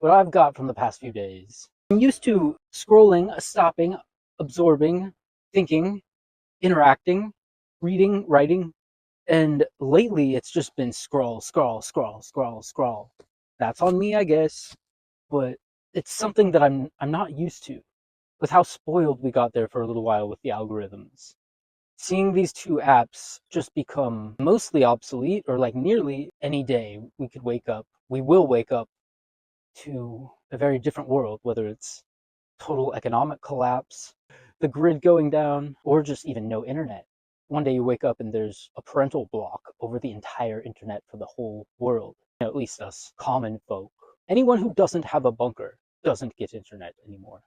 what I've got from the past few days. I'm used to scrolling, stopping, absorbing, thinking, interacting, reading, writing, and lately it's just been scroll, scroll, scroll, scroll, scroll. That's on me, I guess, but it's something that I'm not used to with how spoiled we got there for a little while with the algorithms. Seeing these two apps just become mostly obsolete or like nearly any day we will wake up to a very different world, whether it's total economic collapse, the grid going down, or just even no internet. One day you wake up and there's a parental block over the entire internet for the whole world. At least us common folk. Anyone who doesn't have a bunker doesn't get internet anymore.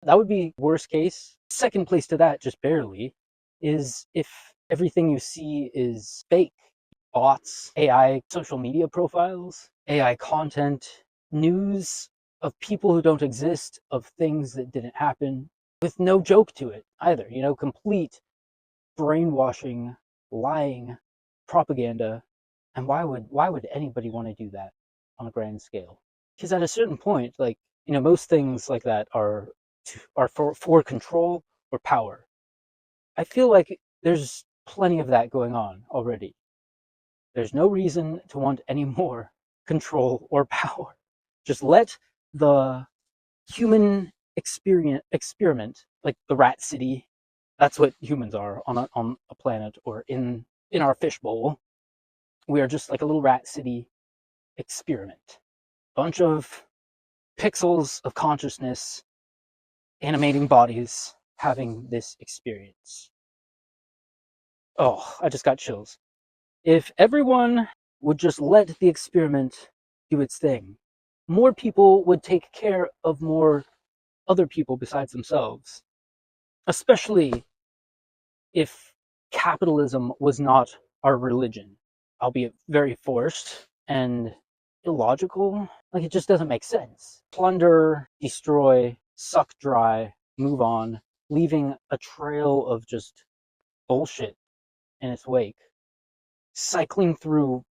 That would be worst case. Second place to that, just barely, is if everything you see is fake. Bots, AI social media profiles, AI content, news of people who don't exist, of things that didn't happen, with no joke to it either. Complete brainwashing, lying, propaganda. And why would anybody want to do that on a grand scale? Because at a certain point, most things like that are for control or power. I feel like there's plenty of that going on already. There's no reason to want any more control or power. Just let the human experiment, like the rat city, that's what humans are on a planet or in our fishbowl. We are just like a little rat city experiment. Bunch of pixels of consciousness animating bodies having this experience. Oh, I just got chills. If everyone would just let the experiment do its thing, more people would take care of more other people besides themselves. Especially if capitalism was not our religion, albeit very forced and illogical. Like, it just doesn't make sense. Plunder, destroy, suck dry, move on, leaving a trail of just bullshit in its wake. Cycling through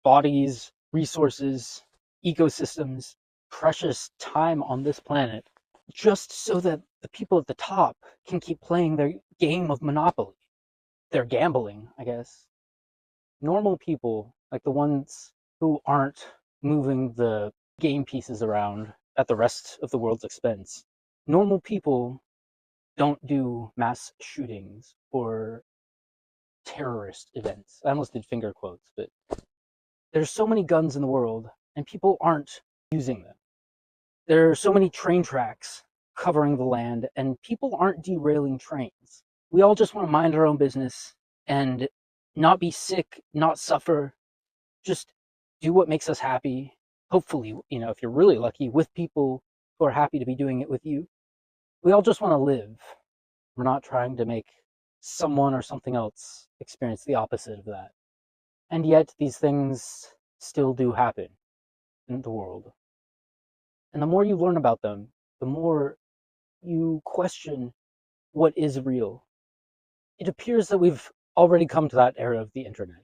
bodies, resources, ecosystems, precious time on this planet, just so that the people at the top can keep playing their game of Monopoly. They're gambling, I guess. Normal people, like the ones who aren't moving the game pieces around at the rest of the world's expense, normal people don't do mass shootings or terrorist events. I almost did finger quotes, but there's so many guns in the world and people aren't using them. There are so many train tracks covering the land and people aren't derailing trains. We all just want to mind our own business and not be sick, not suffer, just do what makes us happy. Hopefully, if you're really lucky, with people who are happy to be doing it with you. We all just want to live. We're not trying to make someone or something else experience the opposite of that. And yet, these things still do happen in the world. And the more you learn about them, the more you question what is real. It appears that we've already come to that era of the internet,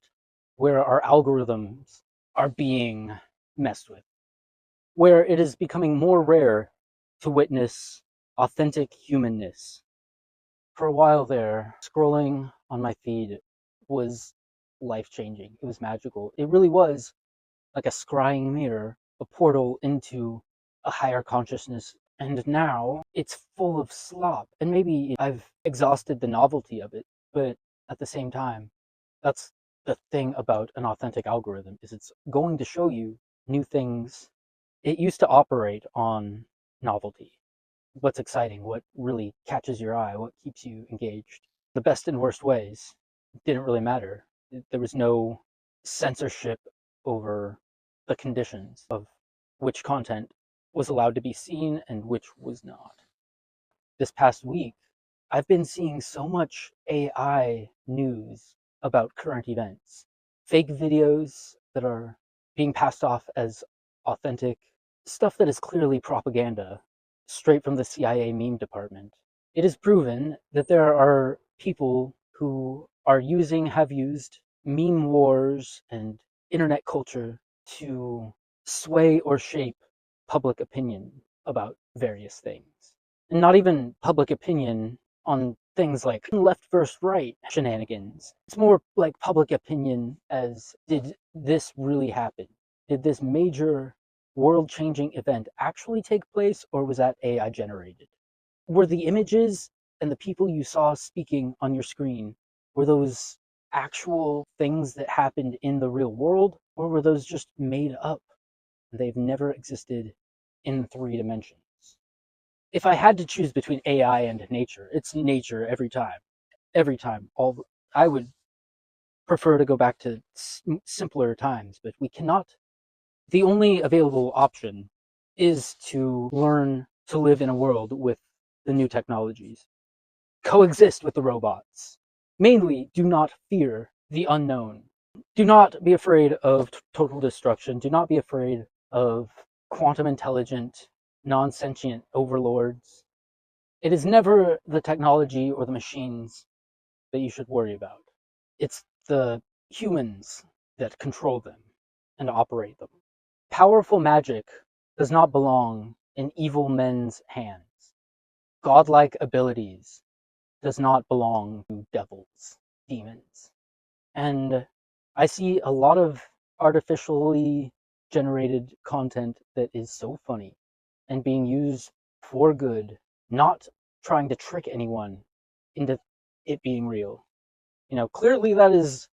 where our algorithms are being messed with, where it is becoming more rare to witness authentic humanness. For a while there, scrolling on my feed was life changing. It was magical. It really was like a scrying mirror, a portal into a higher consciousness. And now it's full of slop. And maybe I've exhausted the novelty of it, but at the same time, that's the thing about an authentic algorithm is it's going to show you new things. It used to operate on novelty. What's exciting, what really catches your eye, what keeps you engaged. The best and worst ways didn't really matter. There was no censorship over the conditions of which content was allowed to be seen and which was not. This past week, I've been seeing so much AI news about current events, fake videos that are being passed off as authentic, stuff that is clearly propaganda, straight from the CIA meme department. It is proven that there are people who have used meme wars and internet culture to sway or shape public opinion about various things. And not even public opinion on things like left versus right shenanigans. It's more like public opinion as, did this really happen? Did this major world-changing event actually take place, or was that AI generated? Were the images and the people you saw speaking on your screen, were those actual things that happened in the real world, or were those just made up? They've never existed in 3 dimensions. If I had to choose between AI and nature, it's nature every time. Every time. I would prefer to go back to simpler times, but we cannot. The only available option is to learn to live in a world with the new technologies, coexist with the robots. Mainly, do not fear the unknown. Do not be afraid of total destruction. Do not be afraid of quantum intelligent, non-sentient overlords. It is never the technology or the machines that you should worry about. It's the humans that control them and operate them. Powerful magic does not belong in evil men's hands. Godlike abilities does not belong to devils, demons. And I see a lot of artificially generated content that is so funny and being used for good, not trying to trick anyone into it being real. Clearly that is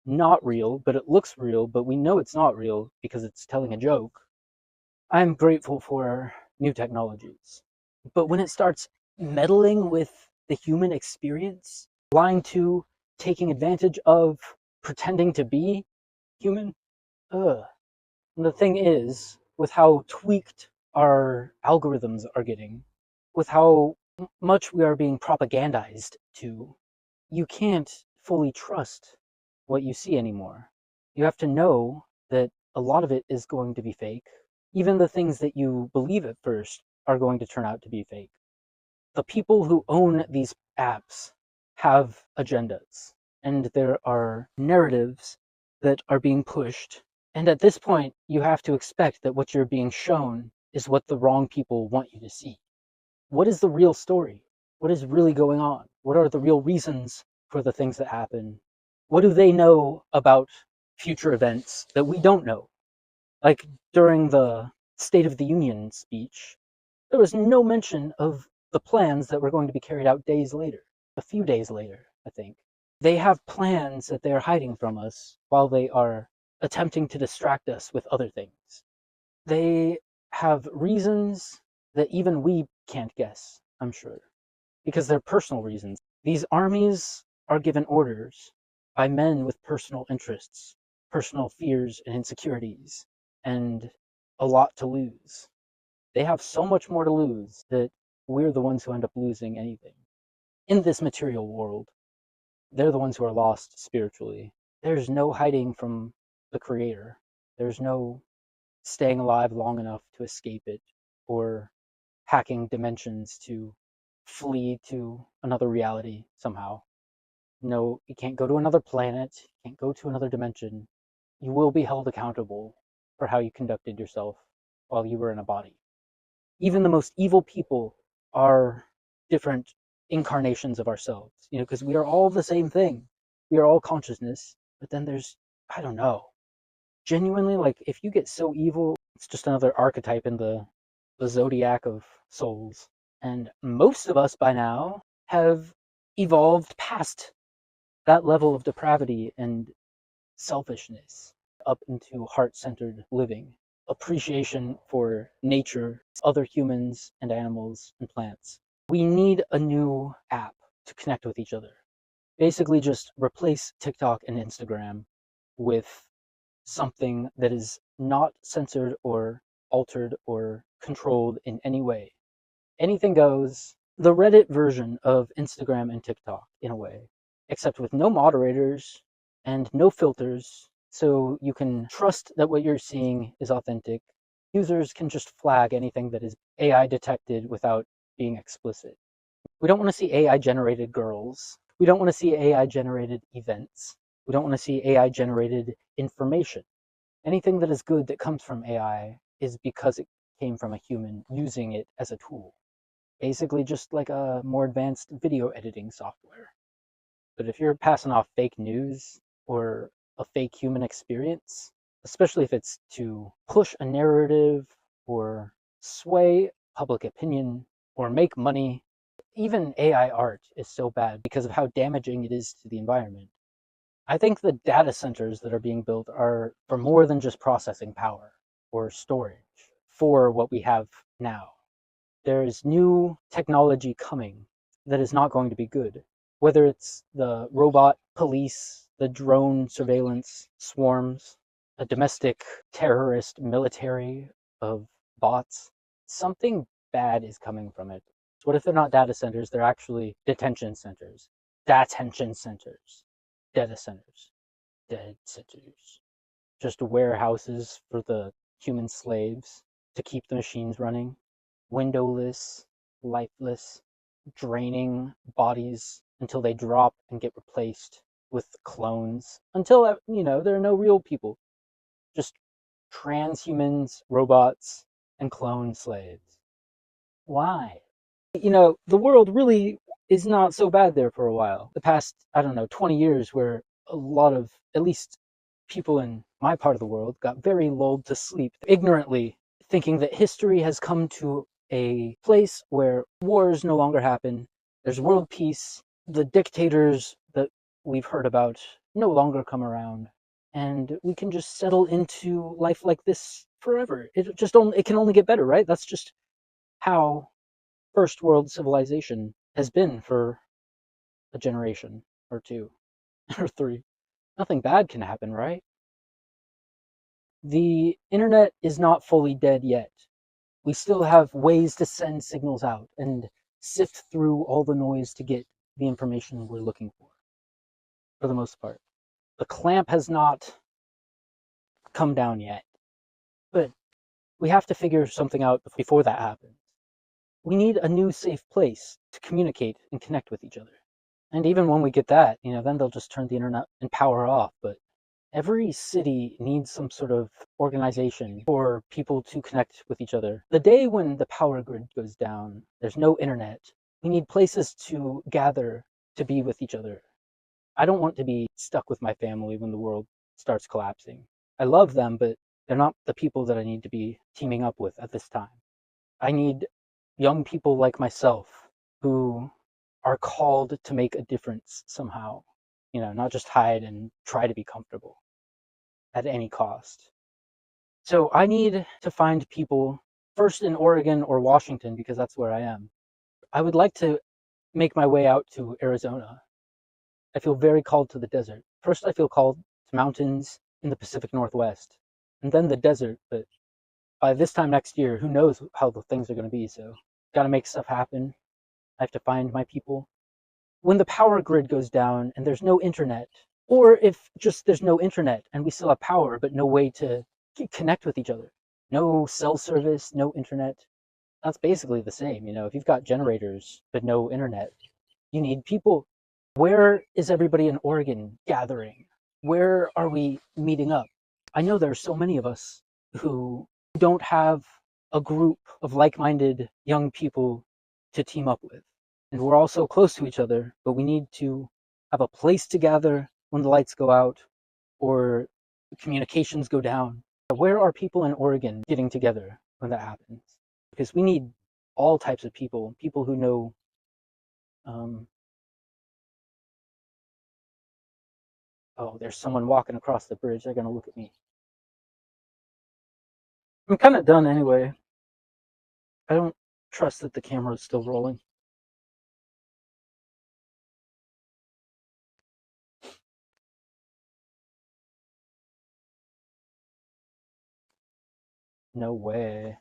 not real, but it looks real, but we know it's not real because it's telling a joke. I'm grateful for new technologies. But when it starts meddling with the human experience, lying to, taking advantage of, pretending to be human, ugh. And the thing is, with how tweaked our algorithms are getting, with how much we are being propagandized to, you can't fully trust what you see anymore. You have to know that a lot of it is going to be fake. Even the things that you believe at first are going to turn out to be fake. The people who own these apps have agendas, and there are narratives that are being pushed. And at this point, you have to expect that what you're being shown is what the wrong people want you to see. What is the real story? What is really going on? What are the real reasons for the things that happen? What do they know about future events that we don't know? Like during the State of the Union speech, there was no mention of the plans that were going to be carried out days later, a few days later, I think. They have plans that they're hiding from us while they are attempting to distract us with other things. They have reasons that even we can't guess, I'm sure, because they're personal reasons. These armies are given orders by men with personal interests, personal fears and insecurities, and a lot to lose. They have so much more to lose that we're the ones who end up losing anything. In this material world, they're the ones who are lost spiritually. There's no hiding from the Creator. There's no staying alive long enough to escape it, or hacking dimensions to flee to another reality somehow. No, you can't go to another planet, you can't go to another dimension. You will be held accountable for how you conducted yourself while you were in a body. Even the most evil people are different incarnations of ourselves, because we are all the same thing. We are all consciousness, but then there's, I don't know, genuinely, like, if you get so evil, it's just another archetype in the zodiac of souls. And most of us by now have evolved past that level of depravity and selfishness up into heart-centered living, appreciation for nature, other humans and animals and plants. We need a new app to connect with each other. Basically just replace TikTok and Instagram with something that is not censored or altered or controlled in any way. Anything goes. The Reddit version of Instagram and TikTok, in a way, except with no moderators and no filters, so you can trust that what you're seeing is authentic. Users can just flag anything that is AI detected without being explicit. We don't want to see AI generated girls. We don't want to see AI generated events. We don't want to see AI generated information. Anything that is good that comes from AI is because it came from a human using it as a tool. Basically, just like a more advanced video editing software. But if you're passing off fake news or a fake human experience, especially if it's to push a narrative or sway public opinion or make money, even AI art is so bad because of how damaging it is to the environment. I think the data centers that are being built are for more than just processing power or storage for what we have now. There's new technology coming that is not going to be good. Whether it's the robot police, the drone surveillance swarms, a domestic terrorist military of bots, something bad is coming from it. So what if they're not data centers? They're actually detention centers. Detention centers. Data centers. Dead centers. Just warehouses for the human slaves to keep the machines running. Windowless, lifeless, draining bodies until they drop and get replaced with clones. Until, there are no real people. Just transhumans, robots, and clone slaves. Why? The world really is not so bad there for a while. The past, I don't know, 20 years where a lot of, at least people in my part of the world, got very lulled to sleep, ignorantly thinking that history has come to a place where wars no longer happen, there's world peace, the dictators that we've heard about no longer come around, and we can just settle into life like this forever. It can only get better, right? That's just how first world civilization has been for a generation or two or three. Nothing bad can happen, right? The internet is not fully dead yet. We still have ways to send signals out and sift through all the noise to get the information we're looking for the most part. The clamp has not come down yet, but we have to figure something out before that happens. We need a new safe place to communicate and connect with each other. And even when we get that, then they'll just turn the internet and power off. But every city needs some sort of organization for people to connect with each other. The day when the power grid goes down, there's no internet. We need places to gather to be with each other. I don't want to be stuck with my family when the world starts collapsing. I love them, but they're not the people that I need to be teaming up with at this time. I need young people like myself who are called to make a difference somehow, not just hide and try to be comfortable at any cost. So I need to find people first in Oregon or Washington because that's where I am. I would like to make my way out to Arizona. I feel very called to the desert. First, I feel called to mountains in the Pacific Northwest, and then the desert. But by this time next year, who knows how the things are going to be. So, got to make stuff happen. I have to find my people. When the power grid goes down and there's no internet, or if just there's no internet and we still have power but no way to connect with each other, no cell service, no internet, that's basically the same. If you've got generators but no internet, you need people. Where is everybody in Oregon gathering? Where are we meeting up? I know there are so many of us who don't have a group of like-minded young people to team up with. And we're all so close to each other, but we need to have a place to gather when the lights go out or communications go down. Where are people in Oregon getting together when that happens? Because we need all types of people, people who know oh, there's someone walking across the bridge. They're going to look at me. I'm kind of done anyway. I don't trust that the camera is still rolling. No way.